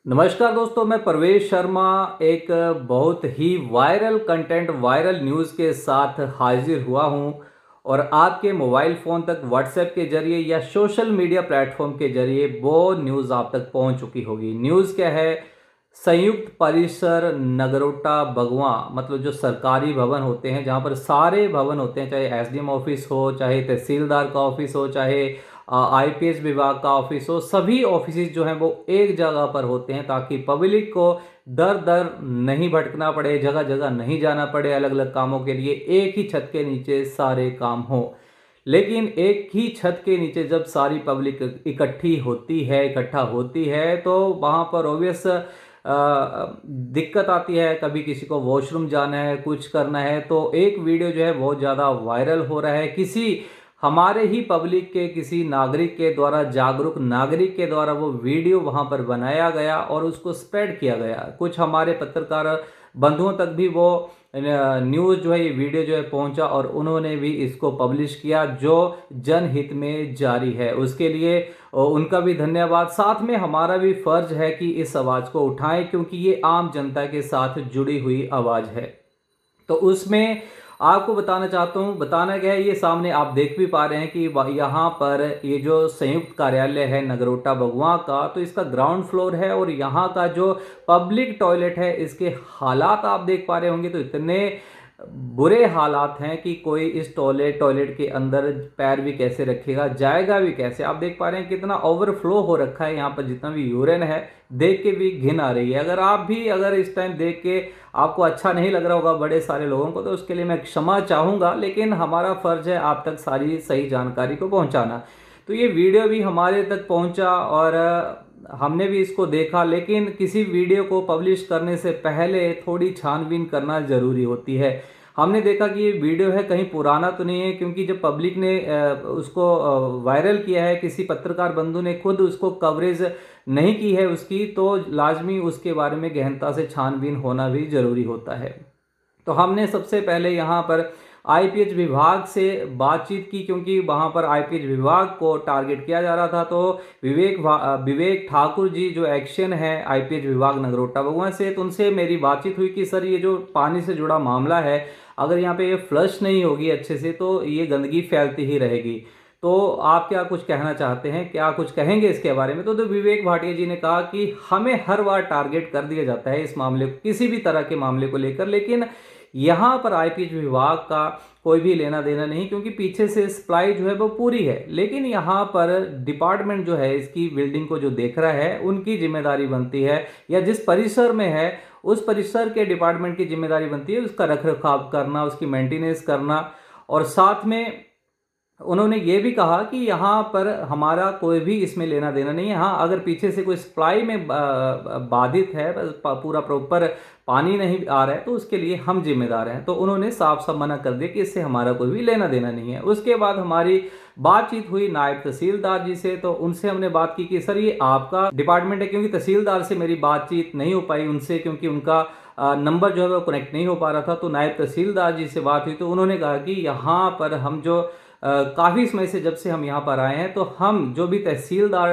नमस्कार दोस्तों, मैं प्रवेश शर्मा एक बहुत ही वायरल कंटेंट, वायरल न्यूज़ के साथ हाजिर हुआ हूं और आपके मोबाइल फ़ोन तक व्हाट्सएप के ज़रिए या सोशल मीडिया प्लेटफॉर्म के ज़रिए वो न्यूज़ आप तक पहुंच चुकी होगी। न्यूज़ क्या है? संयुक्त परिसर नगरोटा बगवां, मतलब जो सरकारी भवन होते हैं, जहां पर सारे भवन होते हैं, चाहे एसडीएम ऑफिस हो, चाहे तहसीलदार का ऑफिस हो, चाहे आईपीएस विभाग का ऑफिस हो, सभी ऑफिस जो हैं वो एक जगह पर होते हैं ताकि पब्लिक को दर दर नहीं भटकना पड़े, जगह जगह नहीं जाना पड़े अलग अलग कामों के लिए, एक ही छत के नीचे सारे काम हो। लेकिन एक ही छत के नीचे जब सारी पब्लिक इकट्ठा होती है तो वहाँ पर ऑब्वियस दिक्कत आती है। कभी किसी को वॉशरूम जाना है, कुछ करना है, तो एक वीडियो जो है बहुत ज़्यादा वायरल हो रहा है। हमारे ही पब्लिक के किसी नागरिक के द्वारा, जागरूक नागरिक के द्वारा वो वीडियो वहाँ पर बनाया गया और उसको स्प्रेड किया गया। कुछ हमारे पत्रकार बंधुओं तक भी वो न्यूज़ जो है, ये वीडियो जो है पहुंचा और उन्होंने भी इसको पब्लिश किया, जो जनहित में जारी है। उसके लिए उनका भी धन्यवाद। साथ में हमारा भी फर्ज है कि इस आवाज़ को उठाएं, क्योंकि ये आम जनता के साथ जुड़ी हुई आवाज़ है। तो उसमें आपको बताना चाहता हूँ, बताना क्या है, ये सामने आप देख भी पा रहे हैं कि यहाँ पर ये जो संयुक्त कार्यालय है नगरोटा बगवां का, तो इसका ग्राउंड फ्लोर है और यहाँ का जो पब्लिक टॉयलेट है, इसके हालात आप देख पा रहे होंगे। तो इतने बुरे हालात हैं कि कोई इस टॉयलेट के अंदर पैर भी कैसे रखेगा, जाएगा भी कैसे। आप देख पा रहे हैं कितना ओवरफ्लो हो रखा है यहाँ पर, जितना भी यूरिन है देख के भी घिन आ रही है। अगर इस टाइम देख के आपको अच्छा नहीं लग रहा होगा बड़े सारे लोगों को, तो उसके लिए मैं क्षमा चाहूँगा, लेकिन हमारा फर्ज है आप तक सारी सही जानकारी को पहुँचाना। तो ये वीडियो भी हमारे तक पहुँचा और हमने भी इसको देखा, लेकिन किसी वीडियो को पब्लिश करने से पहले थोड़ी छानबीन करना ज़रूरी होती है। हमने देखा कि ये वीडियो है कहीं पुराना तो नहीं है, क्योंकि जब पब्लिक ने उसको वायरल किया है, किसी पत्रकार बंधु ने खुद उसको कवरेज नहीं की है उसकी, तो लाजमी उसके बारे में गहनता से छानबीन होना भी ज़रूरी होता है। तो हमने सबसे पहले यहाँ पर आईपीएच विभाग से बातचीत की, क्योंकि वहाँ पर आईपीएच विभाग को टारगेट किया जा रहा था। तो विवेक ठाकुर जी जो एक्शन है आईपीएच विभाग नगरोटा बगवां से, तो उनसे मेरी बातचीत हुई कि सर, ये जो पानी से जुड़ा मामला है, अगर यहाँ पे ये फ्लश नहीं होगी अच्छे से तो ये गंदगी फैलती ही रहेगी। तो आप क्या कुछ कहना चाहते हैं, क्या कुछ कहेंगे इसके बारे में? तो विवेक भाटिया जी ने कहा कि हमें हर बार टारगेट कर दिया जाता है इस मामले को, किसी भी तरह के मामले को लेकर, लेकिन यहाँ पर आईपीएच विभाग का कोई भी लेना देना नहीं, क्योंकि पीछे से सप्लाई जो है वो पूरी है। लेकिन यहाँ पर डिपार्टमेंट जो है इसकी बिल्डिंग को जो देख रहा है, उनकी जिम्मेदारी बनती है, या जिस परिसर में है उस परिसर के डिपार्टमेंट की जिम्मेदारी बनती है उसका रख रखाव करना, उसकी मेंटेनेंस करना। और साथ में उन्होंने ये भी कहा कि यहाँ पर हमारा कोई भी इसमें लेना देना नहीं है। हाँ, अगर पीछे से कोई सप्लाई में बाधित है, पूरा प्रॉपर पानी नहीं आ रहा है, तो उसके लिए हम जिम्मेदार हैं। तो उन्होंने साफ साफ मना कर दिया कि इससे हमारा कोई भी लेना देना नहीं है। उसके बाद हमारी बातचीत हुई नायब तहसीलदार जी से, तो उनसे हमने बात की कि सर, ये आपका डिपार्टमेंट है, क्योंकि तहसीलदार से मेरी बातचीत नहीं हो पाई उनसे, क्योंकि उनका नंबर जो है वो कनेक्ट नहीं हो पा रहा था। तो नायब तहसीलदार जी से बात हुई, तो उन्होंने कहा कि यहाँ पर हम जो काफ़ी समय से, जब से हम यहाँ पर आए हैं, तो हम जो भी तहसीलदार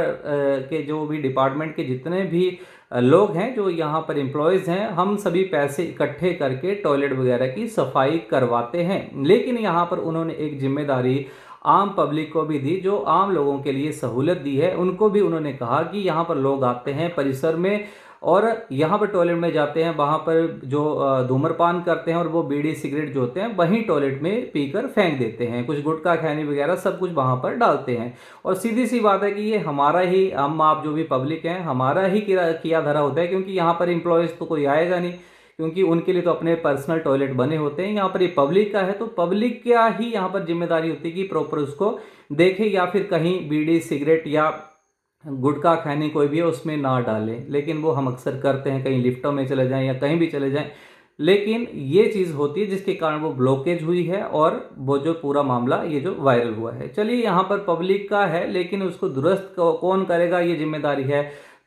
के, जो भी डिपार्टमेंट के जितने भी लोग हैं, जो यहाँ पर एम्प्लॉयज़ हैं, हम सभी पैसे इकट्ठे करके टॉयलेट वगैरह की सफाई करवाते हैं। लेकिन यहाँ पर उन्होंने एक जिम्मेदारी आम पब्लिक को भी दी, जो आम लोगों के लिए सहूलत दी है। उनको भी उन्होंने कहा कि यहाँ पर लोग आते हैं परिसर में और यहाँ पर टॉयलेट में जाते हैं, वहाँ पर जो धूम्रपान करते हैं और वो बीड़ी सिगरेट जो होते हैं वहीं टॉयलेट में पीकर फेंक देते हैं, कुछ गुटखा खैनी वगैरह सब कुछ वहाँ पर डालते हैं। और सीधी सी बात है कि ये हमारा ही, हम आप जो भी पब्लिक हैं, हमारा ही किया धरा होता है, क्योंकि यहाँ पर एम्प्लॉयज़ तो कोई आएगा नहीं, क्योंकि उनके लिए तो अपने पर्सनल टॉयलेट बने होते हैं। यहाँ पर ये पब्लिक का है, तो पब्लिक क्या ही यहाँ पर जिम्मेदारी होती है कि प्रॉपर उसको देखे, या फिर कहीं बीड़ी सिगरेट या गुटखा खैनी कोई भी है उसमें ना डालें। लेकिन वो हम अक्सर करते हैं, कहीं लिफ्टों में चले जाएं या कहीं भी चले जाएं, लेकिन ये चीज़ होती है जिसके कारण वो ब्लॉकेज हुई है और वो जो पूरा मामला ये जो वायरल हुआ है। चलिए, यहाँ पर पब्लिक का है, लेकिन उसको दुरुस्त कौन करेगा, ये जिम्मेदारी है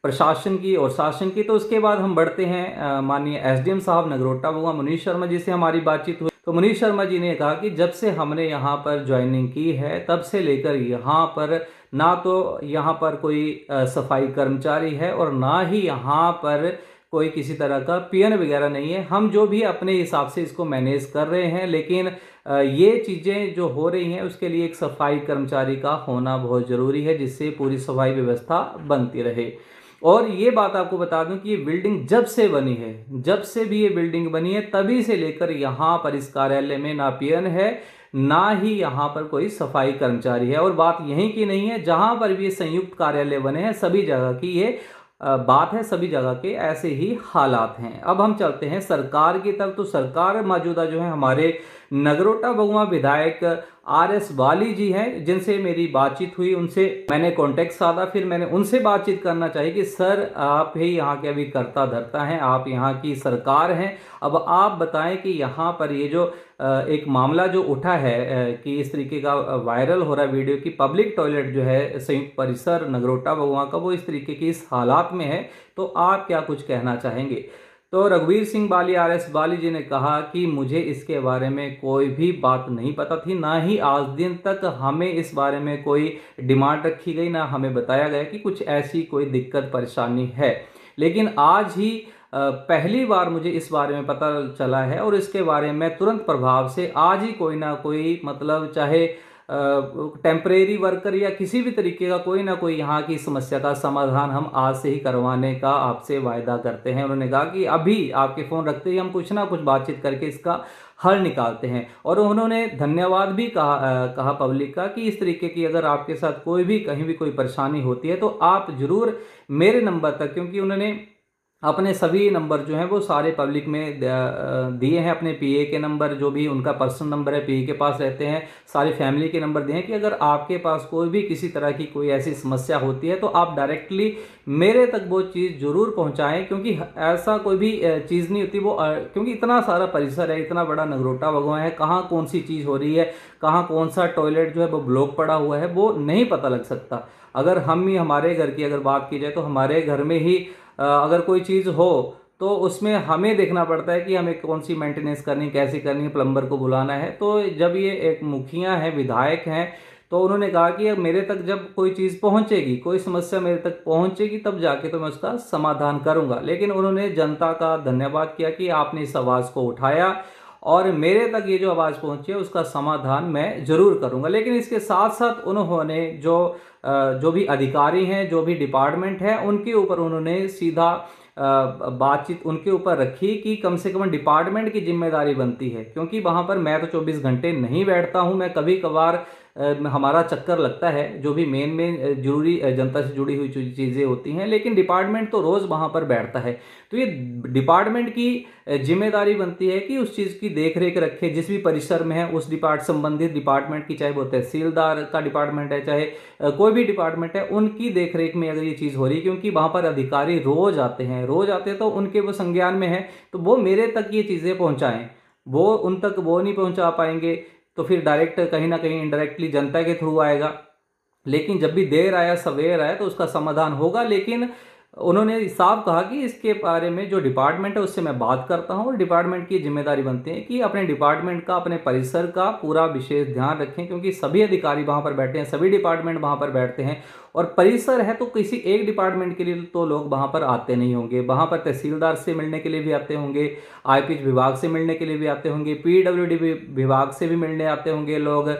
प्रशासन की और शासन की। तो उसके बाद हम बढ़ते हैं माननीय एसडीएम साहब नगरोटा बगवां मनीष शर्मा जी से हमारी बातचीत हुई। तो मनीष शर्मा जी ने कहा कि जब से हमने यहाँ पर ज्वाइनिंग की है, तब से लेकर यहाँ पर ना तो यहाँ पर कोई सफाई कर्मचारी है और ना ही यहाँ पर कोई किसी तरह का पीएन वगैरह नहीं है। हम जो भी अपने हिसाब से इसको मैनेज कर रहे हैं, लेकिन ये चीज़ें जो हो रही हैं उसके लिए एक सफाई कर्मचारी का होना बहुत ज़रूरी है, जिससे पूरी सफाई व्यवस्था बनती रहे। और ये बात आपको बता दूं कि ये बिल्डिंग जब से बनी है, जब से भी ये बिल्डिंग बनी है, तभी से लेकर यहाँ पर इस कार्यालय में ना पीएन है, ना ही यहाँ पर कोई सफाई कर्मचारी है। और बात यहीं की नहीं है, जहाँ पर भी ये संयुक्त कार्यालय बने हैं सभी जगह की ये बात है, सभी जगह के ऐसे ही हालात हैं। अब हम चलते हैं सरकार की तरफ। तो सरकार मौजूदा जो है हमारे नगरोटा बगुआ विधायक RS बाली जी हैं, जिनसे मेरी बातचीत हुई, उनसे मैंने कांटेक्ट साधा। फिर मैंने उनसे बातचीत करना चाहिए कि सर आप ही यहाँ के अभी कर्ता धर्ता हैं, आप यहाँ की सरकार हैं, अब आप बताएं कि यहाँ पर ये जो एक मामला जो उठा है कि इस तरीके का वायरल हो रहा है वीडियो की पब्लिक टॉयलेट जो है संयुक्त परिसर नगरोटा बगुआ का, वो इस तरीके की इस हालात में है, तो आप क्या कुछ कहना चाहेंगे। तो रघुवीर सिंह बाली RS बाली जी ने कहा कि मुझे इसके बारे में कोई भी बात नहीं पता थी, ना ही आज दिन तक हमें इस बारे में कोई डिमांड रखी गई, ना हमें बताया गया कि कुछ ऐसी कोई दिक्कत परेशानी है। लेकिन आज ही पहली बार मुझे इस बारे में पता चला है और इसके बारे में तुरंत प्रभाव से आज ही कोई ना कोई, मतलब चाहे टेम्परेरी वर्कर या किसी भी तरीके का कोई ना कोई यहाँ की समस्या का समाधान हम आज से ही करवाने का आपसे वायदा करते हैं। उन्होंने कहा कि अभी आपके फ़ोन रखते ही हम कुछ ना कुछ बातचीत करके इसका हल निकालते हैं। और उन्होंने धन्यवाद भी कहा पब्लिक का कि इस तरीके की अगर आपके साथ कोई भी कहीं भी कोई परेशानी होती है तो आप ज़रूर मेरे नंबर तक, क्योंकि उन्होंने अपने सभी नंबर जो हैं वो सारे पब्लिक में दिए हैं, अपने पीए के नंबर जो भी उनका पर्सनल नंबर है पीए के पास रहते हैं, सारी फैमिली के नंबर दिए हैं कि अगर आपके पास कोई भी किसी तरह की कोई ऐसी समस्या होती है तो आप डायरेक्टली मेरे तक वो चीज़ ज़रूर पहुंचाएं, क्योंकि ऐसा कोई भी चीज़ नहीं होती वो, क्योंकि इतना सारा परिसर है, इतना बड़ा नगरोटा बगुआ है, कहाँ कौन सी चीज़ हो रही है, कहाँ कौन सा टॉयलेट जो है वो ब्लॉक पड़ा हुआ है, वो नहीं पता लग सकता। अगर हम ही हमारे घर की अगर बात की जाए तो हमारे घर में ही अगर कोई चीज़ हो तो उसमें हमें देखना पड़ता है कि हमें कौन सी मेंटेनेंस करनी, कैसी करनी है, प्लम्बर को बुलाना है। तो जब ये एक मुखिया हैं, विधायक हैं, तो उन्होंने कहा कि मेरे तक जब कोई चीज़ पहुंचेगी, कोई समस्या मेरे तक पहुंचेगी, तब जाके तो मैं उसका समाधान करूंगा। लेकिन उन्होंने जनता का धन्यवाद किया कि आपने इस आवाज़ को उठाया और मेरे तक ये जो आवाज़ पहुंची है उसका समाधान मैं ज़रूर करूंगा। लेकिन इसके साथ साथ उन्होंने जो भी अधिकारी हैं, जो भी डिपार्टमेंट है, उनके ऊपर उन्होंने सीधा बातचीत उनके ऊपर रखी कि कम से कम डिपार्टमेंट की जिम्मेदारी बनती है, क्योंकि वहाँ पर मैं तो 24 घंटे नहीं बैठता हूँ, मैं कभी कभार हमारा चक्कर लगता है जो भी मेन जरूरी जनता से जुड़ी हुई चीज़ें होती हैं, लेकिन डिपार्टमेंट तो रोज़ वहाँ पर बैठता है। तो ये डिपार्टमेंट की जिम्मेदारी बनती है कि उस चीज़ की देख रेख रखे, जिस भी परिसर में है उस संबंधित डिपार्टमेंट की, चाहे वो तहसीलदार का डिपार्टमेंट है, चाहे कोई भी डिपार्टमेंट है, उनकी देख रेख में अगर ये चीज़ हो रही है, क्योंकि वहाँ पर अधिकारी रोज़ आते हैं तो उनके वो संज्ञान में है, तो वो मेरे तक ये चीज़ें पहुँचाएँ। वो उन तक वो नहीं पहुँचा पाएंगे तो फिर डायरेक्ट कहीं ना कहीं इनडायरेक्टली जनता के थ्रू आएगा। लेकिन जब भी देर आया सवेर आया तो उसका समाधान होगा। लेकिन उन्होंने साफ कहा कि इसके बारे में जो डिपार्टमेंट है उससे मैं बात करता हूं और डिपार्टमेंट की जिम्मेदारी बनती है कि अपने डिपार्टमेंट का, अपने परिसर का पूरा विशेष ध्यान रखें, क्योंकि सभी अधिकारी वहां पर बैठे हैं, सभी डिपार्टमेंट वहां पर बैठते हैं और परिसर है तो किसी एक डिपार्टमेंट के लिए तो लोग वहां पर आते नहीं होंगे। वहां पर तहसीलदार से मिलने के लिए भी आते होंगे, आईपीएच विभाग से मिलने के लिए भी आते होंगे, पीडब्ल्यूडी विभाग से भी मिलने आते होंगे लोग।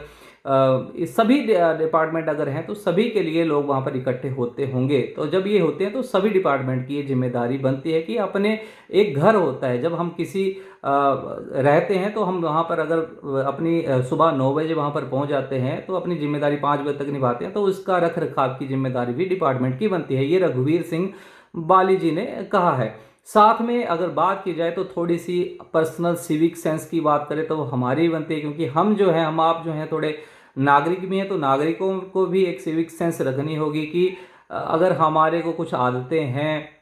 सभी डिपार्टमेंट अगर हैं तो सभी के लिए लोग वहाँ पर इकट्ठे होते होंगे। तो जब ये होते हैं तो सभी डिपार्टमेंट की ये जिम्मेदारी बनती है कि अपने एक घर होता है, जब हम किसी रहते हैं तो हम वहाँ पर अगर अपनी सुबह 9 बजे वहाँ पर पहुँच जाते हैं तो अपनी जिम्मेदारी 5 बजे तक निभाते हैं, तो उसका रख रखाव की जिम्मेदारी भी डिपार्टमेंट की बनती है। ये रघुवीर सिंह बाली जी ने कहा है। साथ में अगर बात की जाए तो थोड़ी सी पर्सनल सिविक सेंस की बात करें तो वो हमारी ही बनती है, क्योंकि हम जो है, हम आप जो हैं थोड़े नागरिक भी हैं, तो नागरिकों को भी एक सिविक सेंस रखनी होगी कि अगर हमारे को कुछ आदतें हैं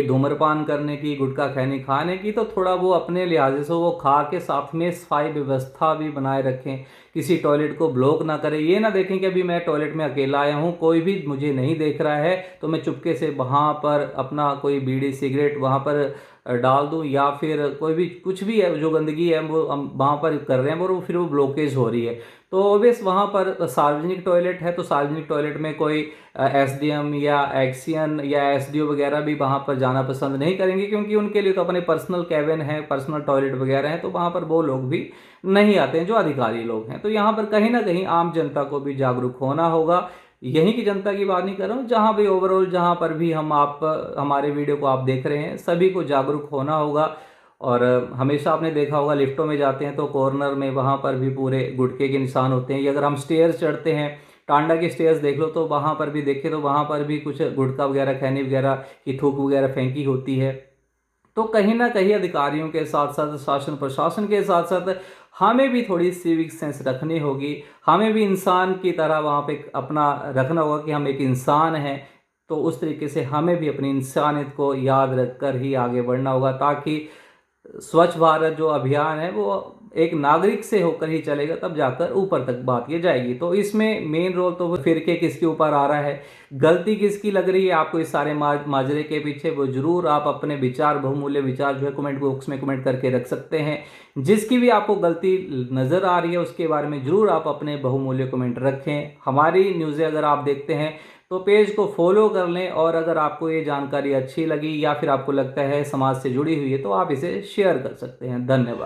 धूम्रपान करने की, गुटखा खैनी खाने की, तो थोड़ा वो अपने लिहाजे से वो खा के साथ में सफाई व्यवस्था भी बनाए रखें, किसी टॉयलेट को ब्लॉक ना करें। ये ना देखें कि अभी मैं टॉयलेट में अकेला आया हूँ, कोई भी मुझे नहीं देख रहा है तो मैं चुपके से वहाँ पर अपना कोई बीड़ी सिगरेट वहाँ पर डाल दूं, या फिर कोई भी कुछ भी है जो गंदगी है वो हम वहाँ पर कर रहे हैं और फिर वो ब्लॉकेज हो रही है। तो ऑब्वियस वहाँ पर सार्वजनिक टॉयलेट है, तो सार्वजनिक टॉयलेट में कोई एसडीएम या एक्सियन या एसडीओ वगैरह भी वहाँ पर जाना पसंद नहीं करेंगे, क्योंकि उनके लिए तो अपने पर्सनल कैबिन है, पर्सनल टॉयलेट वगैरह हैं, तो वहाँ पर वो लोग भी नहीं आते हैं जो अधिकारी लोग हैं। तो यहाँ पर कहीं ना कहीं आम जनता को भी जागरूक होना होगा। यहीं की जनता की बात नहीं कर रहा हूँ, जहाँ भी ओवरऑल जहाँ पर भी हमारे वीडियो को आप देख रहे हैं, सभी को जागरूक होना होगा। और हमेशा आपने देखा होगा लिफ्टों में जाते हैं तो कॉर्नर में वहाँ पर भी पूरे गुटखे के निशान होते हैं, या अगर हम स्टेयर्स चढ़ते हैं, टांडा की स्टेयर्स देख लो, तो वहाँ पर भी देखे तो वहाँ पर भी कुछ गुटखा वगैरह, खैनी वगैरह की थूक वगैरह फेंकी होती है। तो कहीं ना कहीं अधिकारियों के साथ साथ शासन प्रशासन के साथ साथ हमें भी थोड़ी सिविक सेंस रखनी होगी। हमें भी इंसान की तरह वहाँ पे अपना रखना होगा कि हम एक इंसान हैं। तो उस तरीके से हमें भी अपनी इंसानियत को याद रखकर ही आगे बढ़ना होगा, ताकि स्वच्छ भारत जो अभियान है वो एक नागरिक से होकर ही चलेगा, तब जाकर ऊपर तक बात ये जाएगी। तो इसमें मेन रोल तो फिरके किसके ऊपर आ रहा है, गलती किसकी लग रही है आपको इस सारे माजरे के पीछे, वो जरूर आप अपने विचार, बहुमूल्य विचार जो है कमेंट बॉक्स में कमेंट करके रख सकते हैं। जिसकी भी आपको गलती नज़र आ रही है उसके बारे में जरूर आप अपने बहुमूल्य कमेंट रखें। हमारी न्यूज़ें अगर आप देखते हैं तो पेज को फॉलो कर लें, और अगर आपको ये जानकारी अच्छी लगी या फिर आपको लगता है समाज से जुड़ी हुई है तो आप इसे शेयर कर सकते हैं। धन्यवाद।